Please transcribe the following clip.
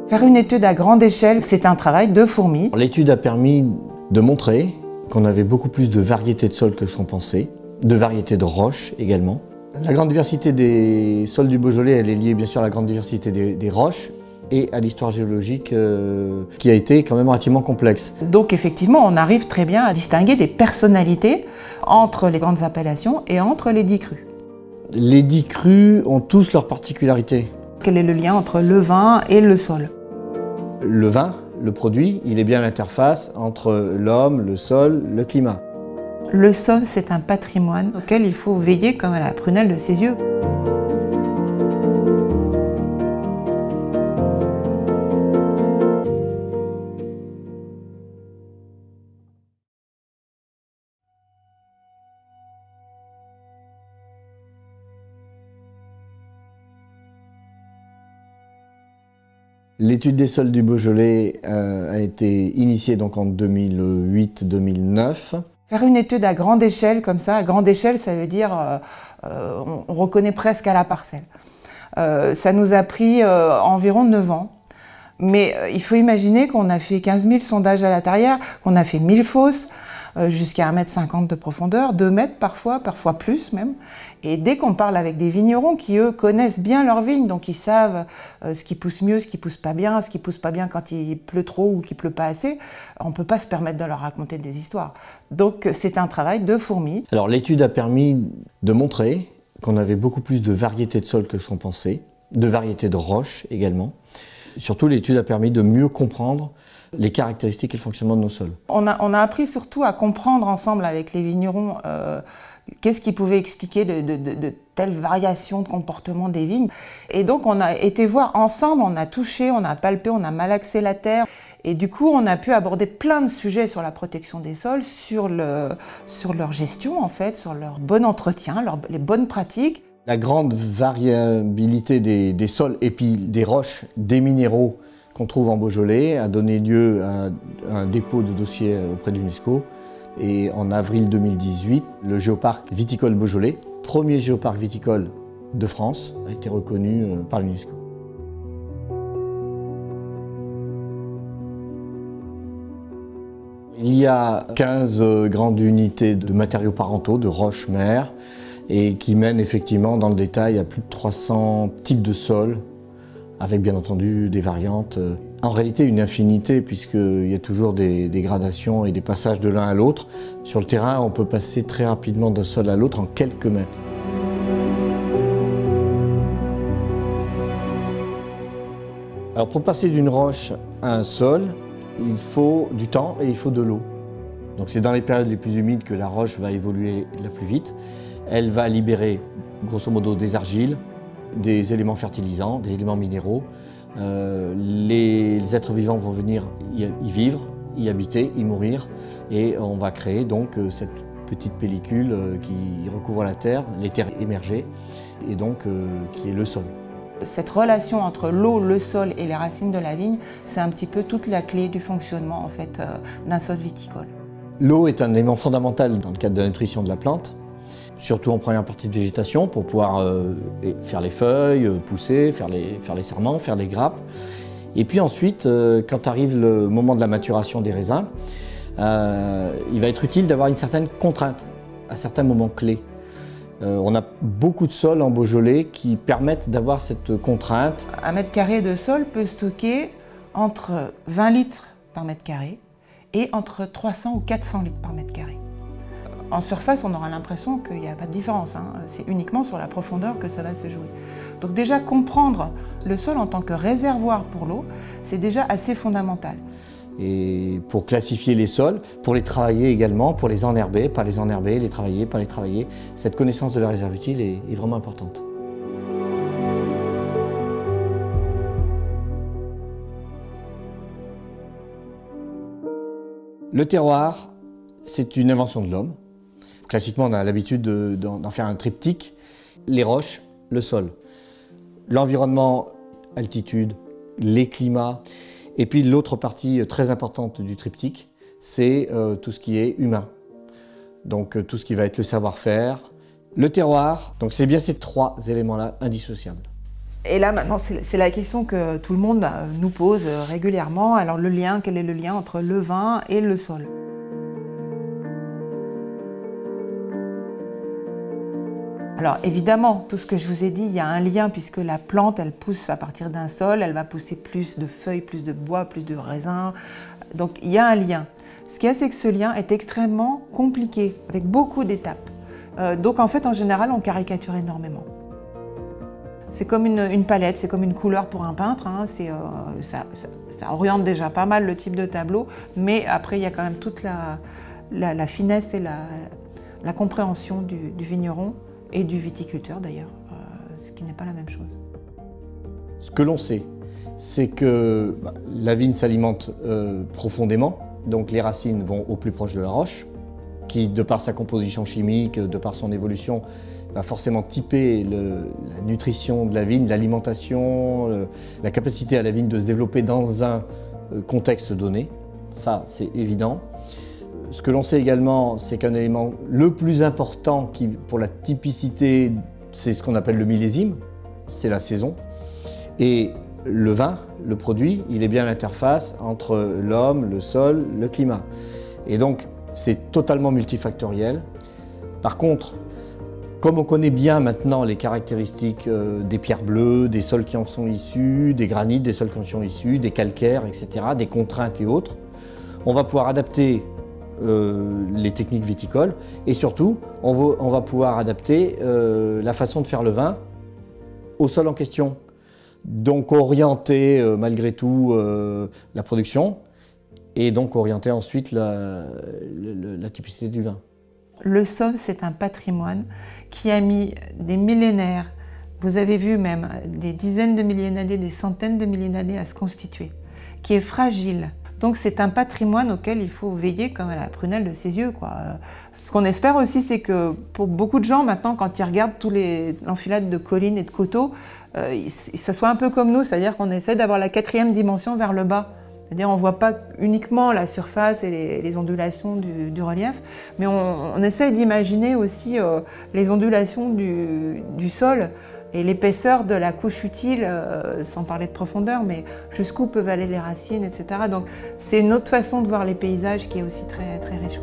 Faire une étude à grande échelle, c'est un travail de fourmi. L'étude a permis de montrer qu'on avait beaucoup plus de variétés de sols que ce qu'on pensait, de variétés de roches également. La grande diversité des sols du Beaujolais, elle est liée bien sûr à la grande diversité des roches et à l'histoire géologique qui a été quand même relativement complexe. Donc effectivement, on arrive très bien à distinguer des personnalités entre les grandes appellations et entre les 10 crus. Les 10 crus ont tous leurs particularités. Quel est le lien entre le vin et le sol? Le vin, le produit, il est bien à l'interface entre l'homme, le sol, le climat. Le sol, c'est un patrimoine auquel il faut veiller comme à la prunelle de ses yeux. L'étude des sols du Beaujolais a été initiée donc en 2008-2009. Faire une étude à grande échelle comme ça, à grande échelle, ça veut dire on reconnaît presque à la parcelle. Ça nous a pris environ 9 ans. Mais il faut imaginer qu'on a fait 15 000 sondages à la tarière, qu'on a fait 1000 fosses, jusqu'à 1,50 m de profondeur, 2 mètres parfois plus même. Et dès qu'on parle avec des vignerons qui, eux, connaissent bien leurs vignes, donc ils savent ce qui pousse mieux, ce qui pousse pas bien quand il pleut trop ou qu'il pleut pas assez, on ne peut pas se permettre de leur raconter des histoires. Donc c'est un travail de fourmi. Alors l'étude a permis de montrer qu'on avait beaucoup plus de variétés de sols que ce qu'on pensait, de variétés de roches également. Surtout, l'étude a permis de mieux comprendre les caractéristiques et le fonctionnement de nos sols. On a appris surtout à comprendre ensemble avec les vignerons qu'est-ce qui pouvait expliquer de telles variations de comportement des vignes. Et donc on a été voir ensemble, on a touché, on a palpé, on a malaxé la terre. Et du coup, on a pu aborder plein de sujets sur la protection des sols, sur leur gestion en fait, sur leur bon entretien, les bonnes pratiques. La grande variabilité des sols et puis des roches, des minéraux qu'on trouve en Beaujolais a donné lieu à un dépôt de dossier auprès de l'UNESCO. Et en avril 2018, le géoparc viticole Beaujolais, premier géoparc viticole de France, a été reconnu par l'UNESCO. Il y a 15 grandes unités de matériaux parentaux, de roches-mères, et qui mènent effectivement dans le détail à plus de 300 types de sols, avec bien entendu des variantes. En réalité, une infinité, puisqu'il y a toujours des gradations et des passages de l'un à l'autre. Sur le terrain, on peut passer très rapidement d'un sol à l'autre en quelques mètres. Alors pour passer d'une roche à un sol, il faut du temps et il faut de l'eau. Donc c'est dans les périodes les plus humides que la roche va évoluer la plus vite. Elle va libérer grosso modo des argiles, des éléments fertilisants, des éléments minéraux. Les êtres vivants vont venir y vivre, y habiter, y mourir, et on va créer donc cette petite pellicule qui recouvre la terre, les terres émergées, et donc qui est le sol. Cette relation entre l'eau, le sol et les racines de la vigne, c'est un petit peu toute la clé du fonctionnement en fait, d'un sol viticole. L'eau est un élément fondamental dans le cadre de la nutrition de la plante, surtout en première partie de végétation pour pouvoir faire les feuilles, pousser, faire les sarments, faire les grappes. Et puis ensuite, quand arrive le moment de la maturation des raisins, il va être utile d'avoir une certaine contrainte à certains moments clés. On a beaucoup de sols en Beaujolais qui permettent d'avoir cette contrainte. Un mètre carré de sol peut stocker entre 20 litres par mètre carré et entre 300 ou 400 litres par mètre carré. En surface, on aura l'impression qu'il n'y a pas de différence, hein. C'est uniquement sur la profondeur que ça va se jouer. Donc déjà, comprendre le sol en tant que réservoir pour l'eau, c'est déjà assez fondamental. Et pour classifier les sols, pour les travailler également, pour les enherber, pas les enherber, les travailler, pas les travailler, cette connaissance de la réserve utile est vraiment importante. Le terroir, c'est une invention de l'homme. Classiquement, on a l'habitude d'en faire un triptyque. Les roches, le sol. L'environnement, altitude, les climats. Et puis l'autre partie très importante du triptyque, c'est tout ce qui est humain. Donc tout ce qui va être le savoir-faire, le terroir. Donc c'est bien ces trois éléments-là indissociables. Et là, maintenant, c'est la question que tout le monde nous pose régulièrement. Alors, le lien, quel est le lien entre le vin et le sol? Alors, évidemment, tout ce que je vous ai dit, il y a un lien puisque la plante, elle pousse à partir d'un sol, elle va pousser plus de feuilles, plus de bois, plus de raisins. Donc, il y a un lien. Ce qu'il y a, c'est que ce lien est extrêmement compliqué, avec beaucoup d'étapes. Donc, en fait, en général, on caricature énormément. C'est comme une palette, c'est comme une couleur pour un peintre, hein. Ça oriente déjà pas mal le type de tableau, mais après il y a quand même toute la finesse et la compréhension du vigneron et du viticulteur d'ailleurs, ce qui n'est pas la même chose. Ce que l'on sait, c'est que la vigne s'alimente profondément, donc les racines vont au plus proche de la roche, qui de par sa composition chimique, de par son évolution, va forcément typer la nutrition de la vigne, l'alimentation, la capacité à la vigne de se développer dans un contexte donné. Ça, c'est évident. Ce que l'on sait également, c'est qu'un élément le plus important pour la typicité, c'est ce qu'on appelle le millésime, c'est la saison. Et le vin, le produit, il est bien l'interface entre l'homme, le sol, le climat. Et donc, c'est totalement multifactoriel. Par contre, comme on connaît bien maintenant les caractéristiques des pierres bleues, des sols qui en sont issus, des granites, des sols qui en sont issus, des calcaires, etc., des contraintes et autres, on va pouvoir adapter les techniques viticoles et surtout, on va pouvoir adapter la façon de faire le vin au sol en question. Donc orienter malgré tout la production et donc orienter ensuite la typicité du vin. Le sol, c'est un patrimoine qui a mis des millénaires, vous avez vu même des dizaines de milliers d'années, des centaines de milliers d'années à se constituer, qui est fragile. Donc c'est un patrimoine auquel il faut veiller comme à la prunelle de ses yeux, quoi. Ce qu'on espère aussi, c'est que pour beaucoup de gens maintenant, quand ils regardent tous l'enfilade de collines et de coteaux, ce soit un peu comme nous, c'est-à-dire qu'on essaie d'avoir la 4e dimension vers le bas. C'est-à-dire on ne voit pas uniquement la surface et les ondulations du relief, mais on essaie d'imaginer aussi les ondulations du sol et l'épaisseur de la couche utile, sans parler de profondeur, mais jusqu'où peuvent aller les racines, etc. Donc c'est une autre façon de voir les paysages qui est aussi très, très riche.